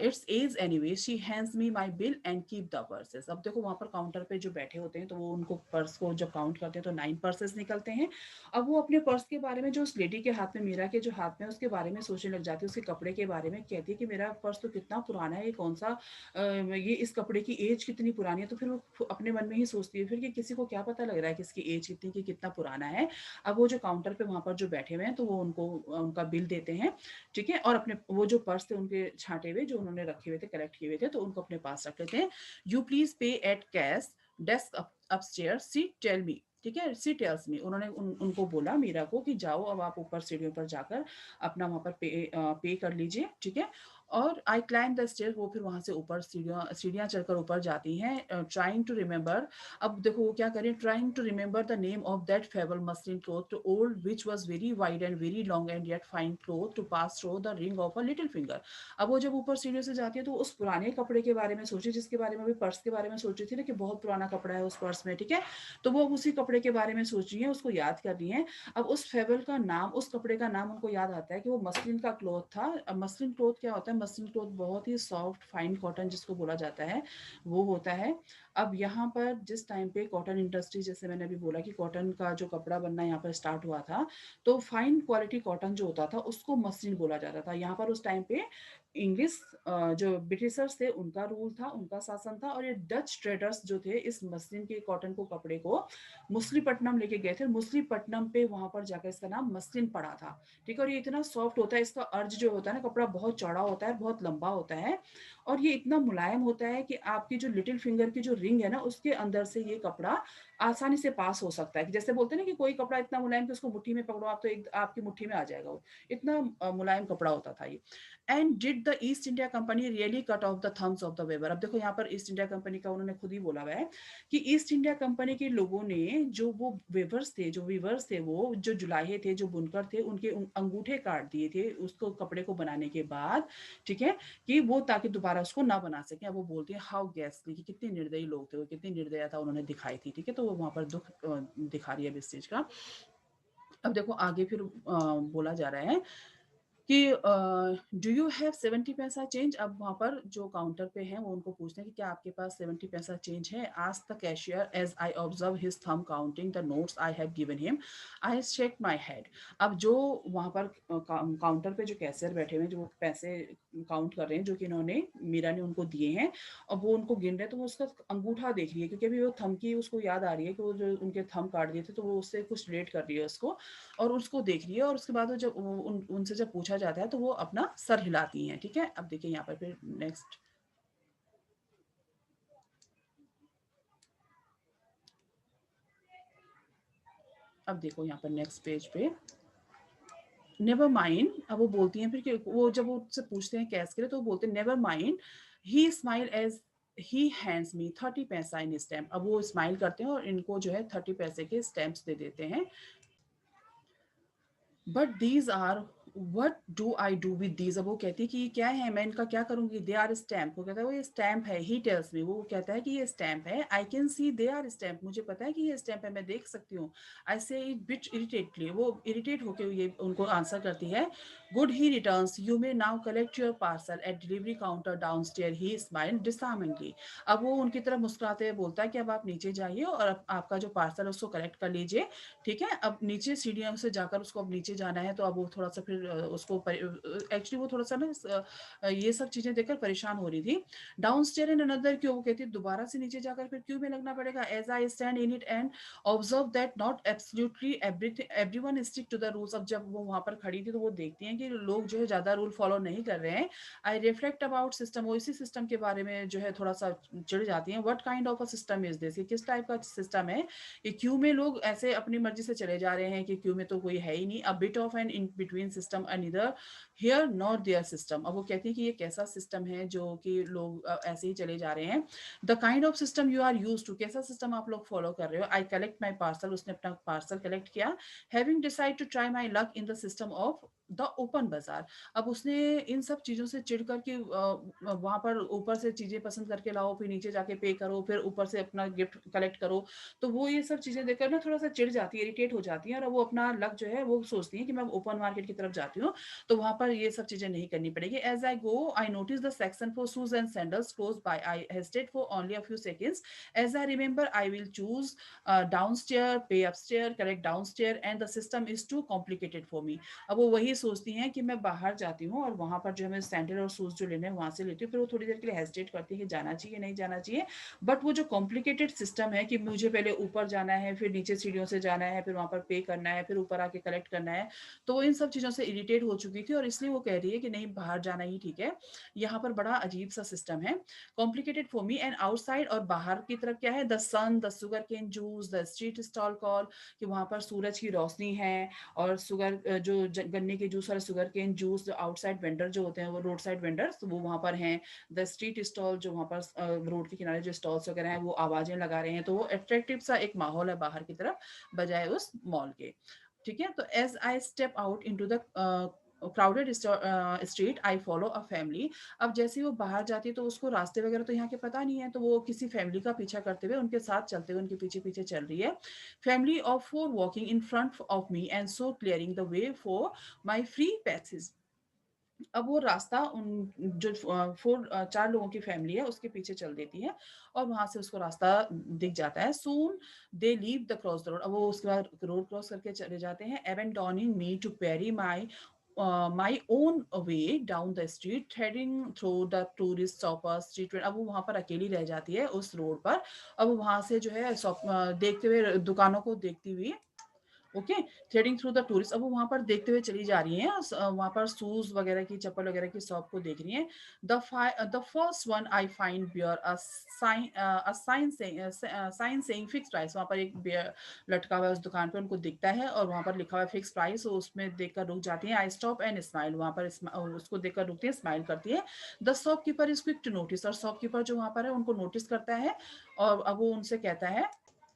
it's age anyway. She hands me my bill and keep the purses. अब देखो वहां पर काउंटर पे जो बैठे होते हैं, तो वो उनको पर्स को जब काउंट करते हैं, तो 9 पर्सेस निकलते हैं। अब वो अपने पर्स के बारे में, जो उस लेडी के हाथ में, मीरा के जो हाथ में, उसके बारे में सोचने लग जाती है, उसके कपड़े के बारे में। कहती है कि मेरा पर्स तो कितना पुराना है, ये कौन सा, ये इस कपड़े की एज कितनी पुरानी है। तो फिर वो अपने मन में ही सोचती है फिर कि किसी को क्या पता लग रहा है कि इसकी एज कितनी, कि कितना पुराना है। अब वो जो काउंटर पे वहां पर जो बैठे हुए हैं, तो वो उनको उनका बिल देते हैं, ठीक है। और अपने वो जो पर्स थे उनके छांटे हुए, जो उन्होंने रखे हुए थे, कलेक्ट किए हुए थे, तो उनको अपने पास रख लेते हैं। You please pay at cash desk upstairs, she tell me, ठीक है। सी टेल्स मी, उन्होंने उनको बोला, मीरा को, कि जाओ अब आप ऊपर सीढ़ियों पर जाकर अपना वहां पर पे कर लीजिए, ठीक है। और आई क्लाइम द स्टेयर, वो फिर वहां से ऊपर सीढ़ियाँ सीढ़ियाँ चढ़कर ऊपर जाती हैं। ट्राइंग टू रिमेंबर, अब देखो वो क्या करें, trying to remember the name of that fabled muslin cloth to old which was very wide and very long and yet fine cloth to pass through the ring of a little finger. अब वो जब ऊपर सीढ़ियों से जाती है, तो उस पुराने कपड़े के बारे में सोची, जिसके बारे में अभी पर्स के बारे में सोच रही थी ना, कि बहुत पुराना कपड़ा है उस पर्स में, ठीक है। तो वो उसी कपड़े के बारे में सोच रही है, उसको याद कर रही है। अब उस फेबल का नाम, उस कपड़े का नाम उनको याद आता है कि वो मसलिन का क्लोथ था। अब मसलिन क्लोथ क्या होता है, मसलिन क्लोथ बहुत ही सॉफ्ट फाइन कॉटन जिसको बोला जाता है, वो होता है। अब यहाँ पर जिस टाइम पे कॉटन इंडस्ट्री, जैसे मैंने अभी बोला कि कॉटन का जो कपड़ा बनना यहाँ पर स्टार्ट हुआ था, तो फाइन क्वालिटी कॉटन जो होता था उसको मसलिन बोला जाता था। यहाँ पर उस टाइम पे इंग्लिश, जो ब्रिटिशर्स थे, उनका रूल था, उनका शासन था। और ये डच ट्रेडर्स जो थे, इस मसलिन के कॉटन को, कपड़े को मुसलीपट्टनम लेके गए थे। मुसलीपट्टनम पे वहां पर जाकर इसका नाम मसलिन पड़ा था, ठीक है। और ये इतना सॉफ्ट होता है, इसका अर्ज जो होता है ना, कपड़ा बहुत चौड़ा होता है, बहुत लंबा होता है। और ये इतना मुलायम होता है कि आपकी जो लिटिल फिंगर की जो रिंग है ना, उसके अंदर से ये कपड़ा आसानी से पास हो सकता है। कि जैसे बोलते हैं ना कि कोई कपड़ा इतना मुलायम कि उसको मुट्ठी में पकड़ो आप, तो एक आपकी मुट्ठी में आ जाएगा वो, इतना मुलायम कपड़ा होता था ये। And did the east India company really cut off the thumbs of the weber. अब देखो यहाँ पर ईस्ट इंडिया कंपनी का उन्होंने खुद ही बोला हुआ है कि ईस्ट इंडिया कंपनी के लोगों ने, जो वो वेवर्स थे, जो वीवर्स थे, वो जो जुलाहे थे, जो बुनकर थे, उनके अंगूठे काट दिए थे उसको, कपड़े को बनाने के बाद, ठीक है, कि वो ताकि दोबारा उसको ना बना सके। अब वो बोलती है हाउ गैसली, कि कितने निर्दयी लोग थे वो, कितनी निर्दयता उन्होंने दिखाई थी, ठीक है। तो वो वहां पर दुख दिखा रही है अब इस चीज का। अब देखो आगे फिर बोला जा रहा है कि डू यू हैव 70 पैसा चेंज। अब वहाँ पर जो काउंटर पे हैं, वो उनको पूछते हैं कि क्या आपके पास 70 पैसा चेंज है। Ask the cashier as I observe his thumb counting the notes I have given him, I shake my head. अब जो वहाँ पर काउंटर पे जो कैशियर बैठे हुए हैं, जो पैसे काउंट कर रहे हैं, जो कि इन्होंने, मीरा ने उनको दिए हैं, और वो उनको गिन रहे हैं, तो वो उसका अंगूठा देख रही है, क्योंकि अभी वो थंब की उसको याद आ रही है कि वो जो उनके थंब काट दिए थे, तो वो उससे कुछ रिलेट कर रही है उसको, और उसको देख रही है। और उसके बाद वो जब उनसे जब पूछा जाता है, तो वो अपना सर हिलाती हैं, ठीक है। अब देखिए यहाँ पर फिर नेक्स्ट। अब देखो यहाँ पर नेक्स्ट पेज पे, नेवर माइंड, अब वो बोलती हैं फिर कि वो जब वो उससे पूछते हैं कैश के लिए तो वो बोलते हैं never mind, he smile as he hands me 30 पैसा इन स्टैम्प। अब वो स्माइल करते हैं और इनको जो है 30 पैसे के स्टैम्प्स दे देते हैं। But these are, what do I do with these, अब वो कहती है कि ये क्या है, मैं इनका क्या करूंगी। दे आर स्टैम्प, वो कहता है वो ये स्टैम्प है। ही टेल्स मी, वो कहता है कि ये स्टैम्प है। I can see they are stamp, मुझे पता है कि ये स्टैम्प है, मैं देख सकती हूँ। आई से इट बिट इरिटेटली, वो इरिटेट होकर ये उनको आंसर करती है। Good, he returns, you may now collect your parcel at delivery counter down stair. He smile disarmingly, अब वो उनकी तरफ मुस्कुराते हुए बोलता है कि अब आप नीचे जाइए और अब आपका जो पार्सल है उसको कलेक्ट कर लीजिए। ठीक है, अब नीचे सीढ़ियों से जाकर उसको अब नीचे जाना है, तो अब वो थोड़ा सा फिर उसको एक्चुअली वो थोड़ा सा ना ये सब चीजें देखकर परेशान हो रही थी। डाउन स्टेयर इन अनदर क्यों, वो कहती है दोबारा से नीचे जाकर फिर क्यों में लगना पड़ेगा। As I stand in it and observe that not absolutely everyone stick to the rules, अब जब वो वहां पर खड़ी थी तो वो देखती हैं कि लोग जो है ज्यादा रूल फॉलो नहीं कर रहे हैं। आई रिफ्लेक्ट अबाउट सिस्टम, वो इसी सिस्टम के बारे में जो है थोड़ा सा चिढ़ जाती हैं। What kind of a system is this, ये किस टाइप का सिस्टम है। ये क्यू में लोग ऐसे अपनी मर्जी से चले जा रहे हैं कि क्यू में तो कोई है ही नहीं। A bit of an in between system and neither here not there system, अब वो कहती है कि ये कैसा सिस्टम है जो कि लोग ऐसे ही चले जा रहे हैं। The kind of system you are use to, कैसा सिस्टम आप लोग फॉलो कर रहे हो। आई कलेक्ट माई पार्सल, उसने अपना पार्सल कलेक्ट किया। Having decide to try my luck in the system of the open bazaar, अब उसने इन सब चीज़ों से चिढ़ कर के वहां पर ऊपर से चीज़ें पसंद करके लाओ, फिर नीचे जाके पे करो, फिर ऊपर से अपना गिफ्ट कलेक्ट करो। तो वो ये सब चीज़ें देखकर ना थोड़ा सा चिढ़ जाती है, इरिटेट हो जाती है, और वो अपना लक जो है वो सोचती है कि मैं ओपन मार्केट की तरफ जाती हूँ तो वहां पर ये सब चीज़ें नहीं करनी पड़ेगी। As I go I notice the section for shoes and sandals close by, I hesitate for only a few seconds. As I remember I will choose down stair, pay up stair, collect down stair and the system is too complicated for me. अब वो वही सोचती हैं कि मैं बाहर जाती हूँ और वहां पर जो है मैं सैंडल और शूज जो लेने हैं वहां से लेती हूँ, फिर वो थोड़ी देर के लिए हेजिटेट करती है कि जाना चाहिए नहीं जाना चाहिए। बट वो जो कॉम्प्लिकेटेड सिस्टम है कि मुझे पहले ऊपर जाना है, फिर नीचे सीढ़ियों से जाना है, फिर वहां पर पे करना है, फिर ऊपर आके कलेक्ट करना है, तो वो इन सब चीज़ों से इरिटेट हो चुकी थी और इसलिए वो कह रही है कि नहीं बाहर जाना ही ठीक है। यहाँ पर बड़ा अजीब सा सिस्टम है। Complicated for me and outside, और बाहर की तरफ क्या है, the sun, the sugar cane juice, the street stall call, कि वहां पर सूरज की रोशनी है और शुगर जो गन्ने के जूस और शुगर केन जूस, जो आउटसाइड वेंडर जो होते हैं वो रोड साइड वेंडर्स वो वहां पर हैं। द स्ट्रीट स्टॉल, जो वहां पर रोड के किनारे जो स्टॉल्स वगैरह हैं वो आवाजें लगा रहे हैं, तो वो अट्रैक्टिव सा एक माहौल है बाहर की तरफ बजाय उस मॉल के। ठीक है, तो as I step out into the crowded street I follow a family, अब जैसे ही वो बाहर जाती है तो उसको रास्ते वगैरह तो यहाँ के पता नहीं है, तो वो किसी फैमिली का पीछा करते हुए उनके साथ चलते हुए उनके पीछे पीछे चल रही है। Family of four walking in front of me and so clearing the way for my free passage, अब वो रास्ता उन जो चार लोगों की फैमिली है उसके पीछे चल देती है और वहां से उसको रास्ता दिख जाता है। Soon they leave the cross the road, अब वो उसके बाद रोड क्रॉस करके चले जाते हैं। Abandoning me to parry my my own way down the street heading through the tourist shopper street, अब वो वहां पर अकेली रह जाती है उस रोड पर। अब वहां से जो है देखते हुए दुकानों को देखती हुई, okay, threading through the tourist, अब वो वहां पर देखते हुए चली जा रही हैं, वहां पर शूज वगैरह की चप्पल वगैरह की शॉप को देख रही हैं। The first one I find bear sign saying fix price, वहां पर एक बियर लटका हुआ है उस दुकान पे, उनको दिखता है और वहां पर लिखा हुआ है फिक्स प्राइस, तो उसमें देखकर रुक जाती हैं। आई स्टॉप एंड स्माइल, वहां पर उसको देखकर रुकती है, स्माइल करती है। The shopkeeper is quick to notice, और शॉपकीपर जो वहां पर है उनको नोटिस करता है और अब वो उनसे कहता है,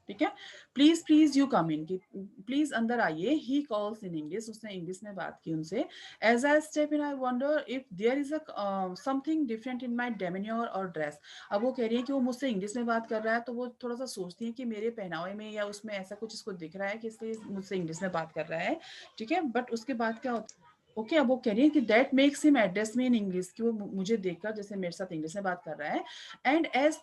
ठीक है, please please you come in, की प्लीज अंदर आइए। ही कॉल्स इन इंग्लिश, उसने इंग्लिश में बात की उनसे। As I step in I wonder if there is a something different in my demeanour or dress, अब वो कह रही है कि वो मुझसे इंग्लिश में बात कर रहा है तो वो थोड़ा सा सोचती है कि मेरे पहनावे में या उसमें ऐसा कुछ इसको दिख रहा है कि इसलिए मुझसे इंग्लिश में बात कर रहा है। ठीक है, बट उसके बाद क्या होता है, ओके, अब वो कह रही है कि that makes him address me in English, कि वो मुझे देखकर जैसे मेरे साथ इंग्लिश में बात कर रहा है। And as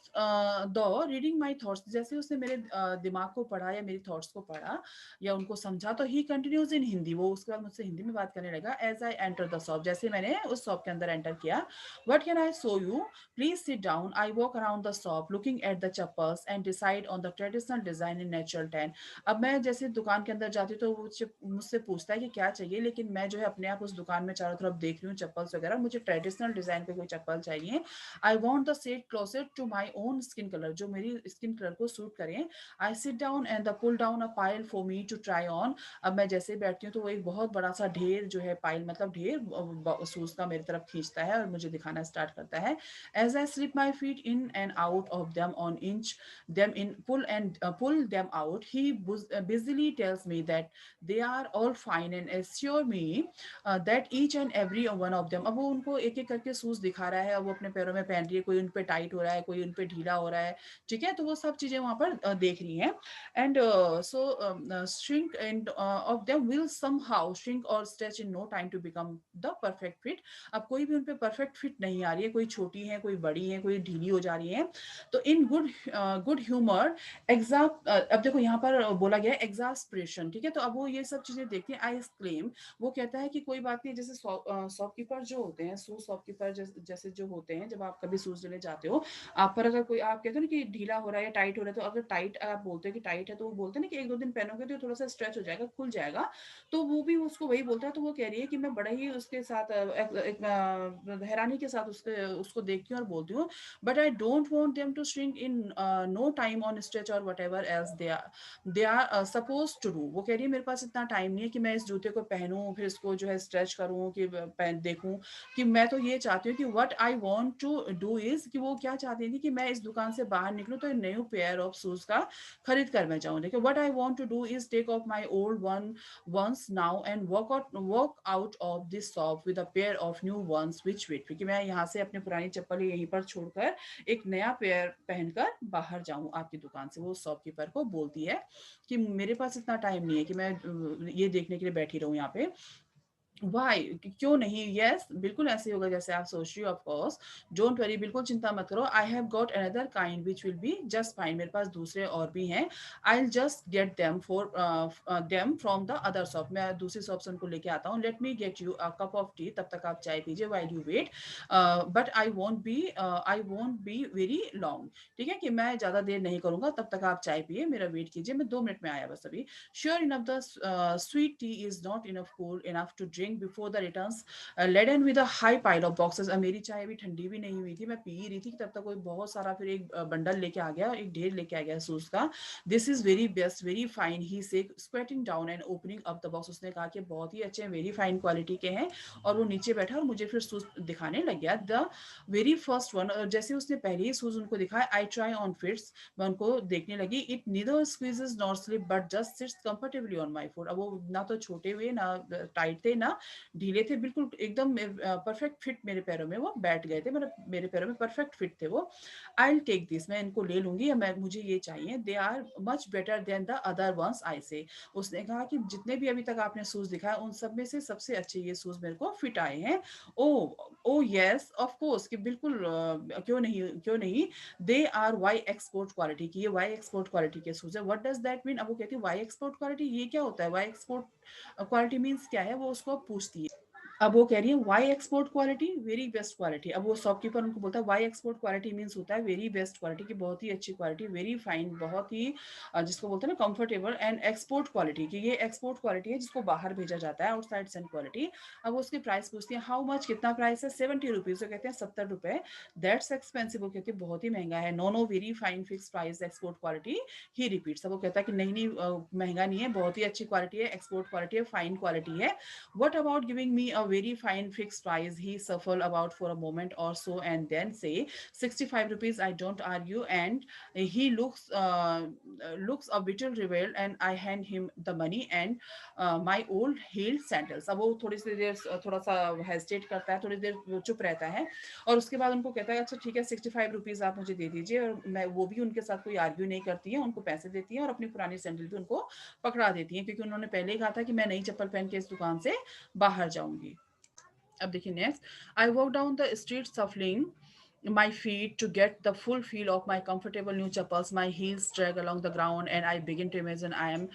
the reading my thoughts, जैसे उसने मेरे दिमाग को पढ़ा या मेरी थॉट्स को पढ़ा या उनको समझा, तो ही कंटिन्यूज इन हिंदी, वो उसके बाद मुझसे हिंदी में बात करने लगा। As I enter the shop, जैसे मैंने उस शॉप के अंदर एंटर किया। What can I show you, please sit down, I walk around the shop looking at the chappals and decide on the traditional design in natural tan, अब मैं जैसे दुकान के अंदर जाती हूँ तो वो मुझसे पूछता है कि क्या चाहिए, लेकिन मैं जो है अपने आप आप उस दुकान में चारों तरफ देख रही हूँ चप्पल्स वगैरह, मुझे ट्रेडिशनल डिजाइन पे कोई चप्पल चाहिए। I want the set closer to my own skin colour, जो मेरी स्किन कलर को सूट करें। I sit down and the pull down a pile for me to try on. अब मैं जैसे ही बैठती हूँ तो वो एक बहुत बड़ा सा ढेर जो है, पाइल मतलब ढेर शूज का मेरी तरफ खींचता है और मुझे दिखाना स्टार्ट करता है। As I slip my feet in and out of them on inch them in, pull them out, he busily tells me that they are all fine and assure me that each and every one of them, अब वो उनको एक एक करके शूज दिखा रहा है, अब वो अपने पैरों में पहन रही है, कोई उन पे टाइट हो रहा है, कोई उन पे ढीला हो रहा है, ठीक है, तो वो सब चीजें वहां पर देख रही हैं। And so shrink and of them will somehow shrink or stretch in no time to become the perfect fit। अब कोई भी उन पे परफेक्ट फिट नहीं आ रही है, कोई छोटी है, कोई बड़ी है, कोई ढीली हो जा रही है। तो इन गुड ह्यूमर अब देखो यहाँ पर बोला गया है एग्जास्परेशन, ठीक है, तो अब वो ये सब चीजें देखती है। आई एक्सक्लेम, वो कहता है कि कोई बात नहीं, जैसे शॉपकीपर जो होते हैं, शूज शॉपकीपर जैसे जो होते हैं, जब आप कभी शूज लेने जाते हो, आप पर अगर कोई, आप कहते हो ना कि ढीला हो रहा है या टाइट हो रहा है, तो अगर टाइट आप बोलते हो कि टाइट है, तो वो बोलते हैं ना कि एक दो दिन पहनोगे तो थोड़ा सा स्ट्रेच हो जाएगा, खुल जाएगा। तो वो भी उसको वही बोलता है। तो वो कह रही है कि मैं बड़ा ही उसके साथ हैरानी के साथ उसको देखती हूँ और बोलती हूँ, but I don't want them to shrink in no time on stretch or whatever else they are supposed to do। वो कह रही है मेरे पास इतना टाइम नहीं है कि मैं इस जूते को पहनूं, फिर इसको जो है स्ट्रेच करूं, कि पहन देखूं, कि मैं तो ये चाहती हूँ कि what I want to do is, कि वो क्या चाहती थी कि मैं इस दुकान से बाहर निकलूं तो न्यू पेयर ऑफ शूज का खरीद कर मैं जाऊं। देखिए, what I want to do is take off my old one once now and walk out of this shop with a pair of new ones which fit, क्योंकि मैं यहाँ से अपनी पुरानी चप्पल यहीं पर छोड़कर एक नया पेयर पहनकर बाहर जाऊं आपकी दुकान से। वो शॉपकीपर को बोलती है कि मेरे पास इतना टाइम नहीं है कि मैं ये देखने के लिए बैठी रहूं यहाँ पे। वाई, क्यों नहीं, यस बिल्कुल ऐसे होगा जैसे आप सोच रही हो, ऑफ कोर्स। डोंट वरी, बिल्कुल चिंता मत करो। I have got another kind which will be just fine, मेरे पास दूसरे और भी हैं। I will just get them for them from the other shop, मैं दूसरी शॉप से उनको लेके आता हूँ। Let me get you a cup of tea, तब तक आप चाय पीजिए, while you wait. But I won't be very long, ठीक है, कि मैं ज्यादा देर नहीं करूंगा, तब तक आप चाय पिए, मेरा वेट कीजिए, मैं 2 मिनट में आया बस अभी। Sure enough, the sweet tea is not enough cool enough to drink before the returns laden with a high pile of boxes। अब मेरी चाय अभी ठंडी भी नहीं हुई थी, मैं पी ही रही थी, तब तक कोई बहुत सारा फिर एक बंडल लेके आ गया, एक ढेर लेके आ गया शूज का। This is very best, very fine, he say squatting down and opening up the box. उसने कहा कि बहुत ही अच्छे हैं, वेरी फाइन क्वालिटी के हैं, और वो नीचे बैठा और मुझे फिर शूज दिखाने लग गया। द वेरी फर्स्ट वन, जैसे उसने पहले ही शूज उनको दिखाया, आई ट्राई ऑन फिट्स, मैं उनको देखने लगी। It neither squeezes nor slip but just seats comfortably on my foot. अब वो ना तो छोटे हुए, ना टाइट थे, ना ढीले थे, बिल्कुल एकदम परफेक्ट फिट मेरे पैरों में वो बैठ गए थे, मतलब मेरे पैरों में परफेक्ट फिट थे वो। आई विल टेक दिस, मैं इनको ले लूंगी, या मैं मुझे ये चाहिए। They are much better than the other ones I say. उसने कहा कि जितने भी अभी तक आपने शूज दिखाया, उन सब में से सबसे अच्छे ये शूज मेरे को फिट आए हैं। Oh oh yes of course, कि बिल्कुल क्यों नहीं, क्यों नहीं। They are Y export quality की, ये वाई एक्सपोर्ट क्वालिटी के शूज है। What does that mean? अब वो कहती है वाई एक्सपोर्ट क्वालिटी, ये क्या होता है, वाई एक्सपोर्ट क्वालिटी मीन्स क्या है, वो उसको पूछती है। अब वो कह रही है Y export quality, very best quality. अब वो शॉपकीपर उनको बोलता है वाई एक्सपोर्ट क्वालिटी मीन्स होता है वेरी बेस्ट क्वालिटी की, बहुत ही अच्छी क्वालिटी, वेरी फाइन, बहुत ही जिसको बोलते हैं ना कंफर्टेबल, एंड एक्सपोर्ट क्वालिटी की, ये एक्सपोर्ट क्वालिटी है जिसको बाहर भेजा जाता है, आउटसाइड सेंड क्वालिटी। अब वो उसकी प्राइस पूछती है, हाउ मच, कितना प्राइस है? 70 रुपीज। वो कहते हैं 70 रुपए। दैट्स एक्सपेंसिव, वो कहती है बहुत ही महंगा है। No no, very fine fix price export quality, he repeats. अब वो कहता है कि नहीं नहीं महंगा नहीं है, बहुत ही अच्छी क्वालिटी है, एक्सपोर्ट क्वालिटी है, फाइन क्वालिटी है। What about giving me a very fine fixed price? He shuffle about for a moment or so and then say 65 rupees. I don't argue, and he looks a little revealed, and I hand him the money and my old heeled sandals। अब वो थोड़ी सी देर थोड़ा सा हेजिटेट करता है, थोड़ी देर चुप रहता है, और उसके बाद उनको कहता है अच्छा ठीक है 65 रुपीज आप मुझे दे दीजिए। और मैं, वो भी उनके साथ कोई आर्ग्यू नहीं करती है, उनको पैसे देती है और अपनी पुरानी सैंडल भी उनको पकड़ा देती है, क्योंकि उन्होंने पहले ही कहा था कि मैं नई चप्पल पहन के इस दुकान से बाहर जाऊंगी। अब देखिए next, I walk down the street सफलिंग my feet to get the full feel of my comfortable new chappals. My heels drag along the ground, and I begin to imagine I am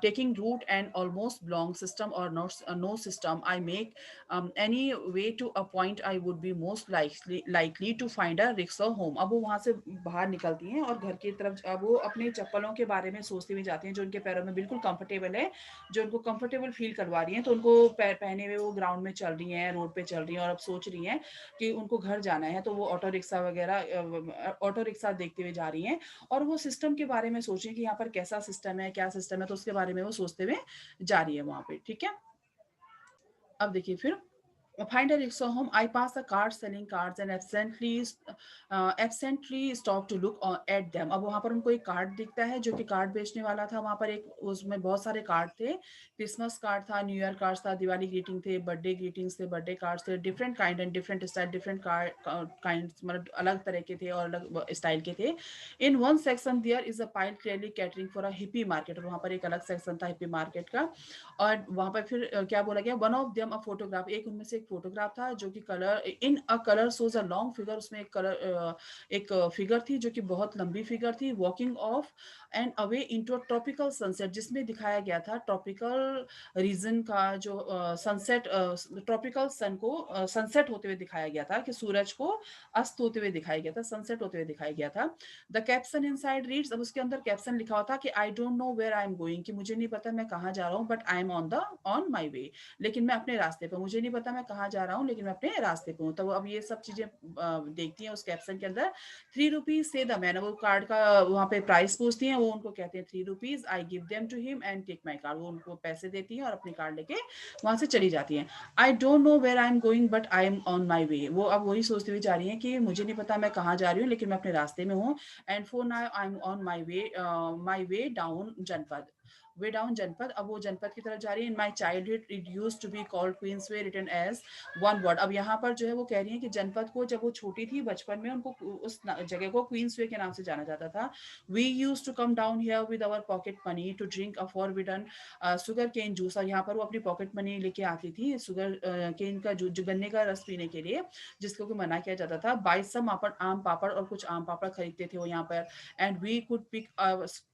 taking root and almost belong system or not, no system. I make any way to a point I would be most likely to find a rickshaw home. अब वो वहां से बाहर निकलती हैं और घर की तरफ अब वो अपने चप्पलों के बारे में सोचती हुई जाती हैं जो उनके पैरों में बिल्कुल कंफर्टेबल है, जो उनको कंफर्टेबल फील करवा रही हैं। तो उनको पहने हुए वो ग्राउंड में चल रही हैं, रोड पे चल रही हैं और अब सोच रही हैं कि उनको घर जाना है, तो वो ऑटो रिक्शा वगैरह ऑटो रिक्शा देखते हुए जा रही हैं और वो सिस्टम के बारे में सोच रही हैं कि यहाँ पर कैसा सिस्टम है, क्या सिस्टम है, तो उसके बारे में वो सोचते हुए जा रही है वहाँ पे। ठीक है, अब देखिए फिर find a rickshaw home. I pass a cart selling cards and absently stop to look at them. अब वहां पर उनको एक कार्ड दिखता है जो कि कार्ड बेचने वाला था। वहां पर एक उसमें बहुत सारे कार्ड थे, क्रिसमस कार्ड था, न्यू ईयर कार्ड था, दिवाली ग्रीटिंग थे, बर्थडे ग्रीटिंग्स थे, बर्थडे कार्ड्स थे, different kind and different style, different kind मतलब अलग तरह के थे और अलग स्टाइल के थे। In one section there is a pile clearly catering for a hippie market. और वहां पर एक अलग सेक्शन था हिप्पी मार्केट का। और वहां पर फिर क्या बोला गया, one of them a photograph, एक उनमें से एक फोटोग्राफ था जो कि colour in a colour shows a long figure. उसमें एक फिगर थी जो कि बहुत लंबी फिगर थी, walking of and away into a tropical sunset, जिसमें दिखाया गया था ट्रॉपिकल रीजन का जो सनसेट, ट्रॉपिकल सन को सनसेट होते हुए दिखाया गया था, कि सूरज को अस्त होते हुए दिखाया गया था, सनसेट होते हुए दिखाया गया था। द कैप्शन इनसाइड रीड्स, अब उसके अंदर कैप्शन लिखा हुआ था कि I don't know where I am going, कि मुझे नहीं पता मैं कहाँ जा रहा हूँ, but I am on my way, लेकिन मैं अपने रास्ते पे, मुझे नहीं पता मैं कहाँ जा रहा हूँ लेकिन मैं अपने रास्ते पे हूँ। तो अब ये सब चीजें देखती हैं उस कैप्शन के अंदर। 3 रुपीज से द मैन, वो कार्ड का वहाँ पे प्राइस पूछती हैं, वो उनको कहते हैं 3 rupees. I give them to him and take my card, वो उनको पैसे देती हैं और अपनी कार्ड लेके वहां से चली जाती हैं। I don't know where I am going but I am on my way, वो अब वही सोचती हुई जा रही है कि मुझे नहीं पता मैं कहाँ जा रही हूँ लेकिन मैं अपने रास्ते में हूँ। And four now I am on my way down जनपद, वे डाउन जनपद, अब वो जनपद की तरफ जा रही है। In my childhood it use to be called queens way written as one word. अब यहाँ पर जो है वो कह रही है कि जनपद को जब वो छोटी थी बचपन में, उनको उस जगह को क्वींस वे के नाम से जाना जाता था। We use to come down here with our pocket money to drink a forbidden sugar cane juice. और यहाँ पर वो अपनी पॉकेट मनी लेके आती थी शुगर केन का जूस, जो गन्ने का रस पीने के लिए, जिसको कि मना किया जाता था। बाई सम आम पापड़, और कुछ आम पापड़ खरीदते थे वो यहाँ पर। And we could pick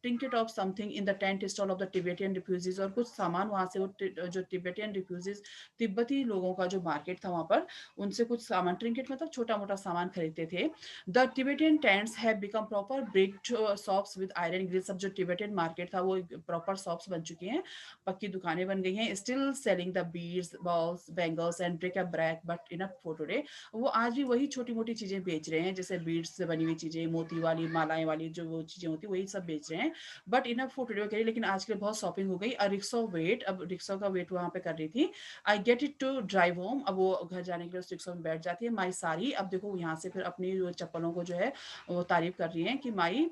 trinket of something in the tent stall of the Tibetan refugees, और कुछ सामान वहां से वो जो टिबेटियन रिफ्यूजीज, तिब्बती लोगों का जो मार्केट था वहां पर, उनसे कुछ सामान, ट्रिंकेट मतलब छोटा मोटा सामान खरीदते थे। The Tibetan tents have become proper brick shops with iron grill. सब जो टिबेटियन मार्केट था वो प्रॉपर शॉप्स बन चुके हैं, पक्की दुकानें बन गई हैं। Still selling the beads, balls, bangles and bric-a-brac but in for today. वो आज भी वही छोटी मोटी चीजें बेच रहे हैं, जैसे बीड्स से बनी हुई चीजें, मोती वाली मालाएं वाली जो वो चीजें होती वही सब बेच रहे हैं। बट इनफ फॉर टुडे करिए, लेकिन आज के लिए बहुत शॉपिंग हो गई। रिक्शा वेट, अब रिक्शा का वेट वहां पे कर रही थी। I get it to drive home, अब वो घर जाने के लिए उस रिक्शा में बैठ जाती है। माई सारी, अब देखो यहाँ से फिर अपनी चप्पलों को जो है वो तारीफ कर रही है कि माई,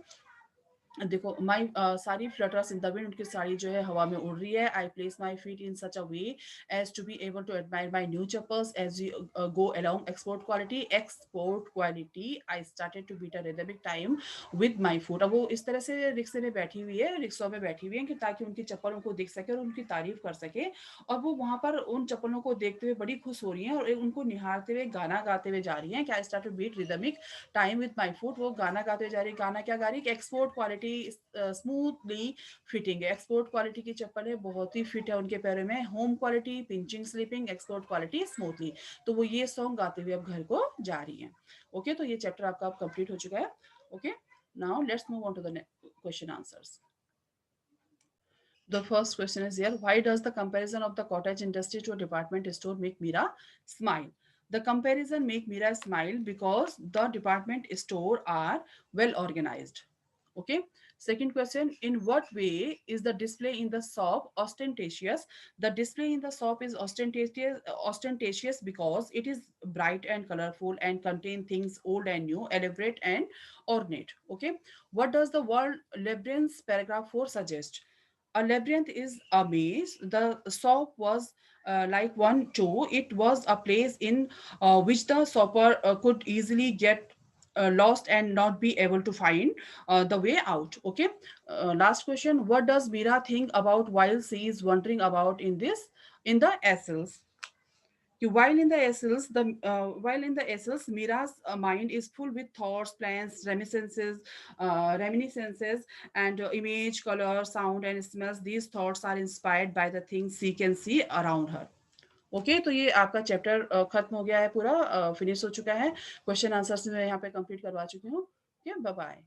देखो माई सारी फ्लटर्स इन द विंड, उनकी साड़ी जो है हवा में उड़ रही है। I place my feet in such a way as to be able to admire my new chappals as you go along. Export quality I started to beat a rhythmic time with my foot. अब वो इस तरह से रिक्शे में बैठी हुई है, रिक्शा में बैठी हुई है कि ताकि उनकी चप्पल उनको दिख सके और उनकी तारीफ कर सके। और वो वहां पर उन चप्पलों को देखते हुए बड़ी खुश हो रही हैं और उनको निहारते हुए गाना गाते हुए जा रही हैं कि I start to beat rhythmic time with my foot. वो गाना गाते हुए जा रही है। गाना क्या गा रही है? एक्सपोर्ट क्वालिटी स्मूथली फिटिंग है। एक्सपोर्ट क्वालिटी की चप्पल है, बहुत ही फिट है उनके पैरों में। Home quality pinching sleeping, export quality smoothly. तो वो ये सॉन्ग गाते हुए अब घर को जा रही है। ओके, तो ये चैप्टर आपका अब कंप्लीट हो चुका है। Okay, now let's move on to the question answers. The first question is here: why does the comparison of the cottage industry to a department store make Mira smile? The comparison make Mira smile because the department store are well organized. Okay. Second question: in what way is the display in the shop ostentatious? The display in the shop is ostentatious because it is bright and colorful and contain things old and new, elaborate and ornate. Okay. What does the word labyrinth paragraph 4 suggest? A labyrinth is a maze. The shop was like one too. It was a place in which the shopper could easily get lost and not be able to find the way out. Okay. Last question: what does Mira think about while she is wandering about in the Essels? कि while in the essence, Mira's mind is full with thoughts, plans, reminiscences, and image, color, sound, and smells. These thoughts are inspired by the things she can see around her. Okay, तो ये आपका चैप्टर खत्म हो गया है, पूरा फिनिश हो चुका है। क्वेश्चन आंसर से मैं यहाँ पे कंप्लीट करवा चुकी हूँ। Okay, bye bye.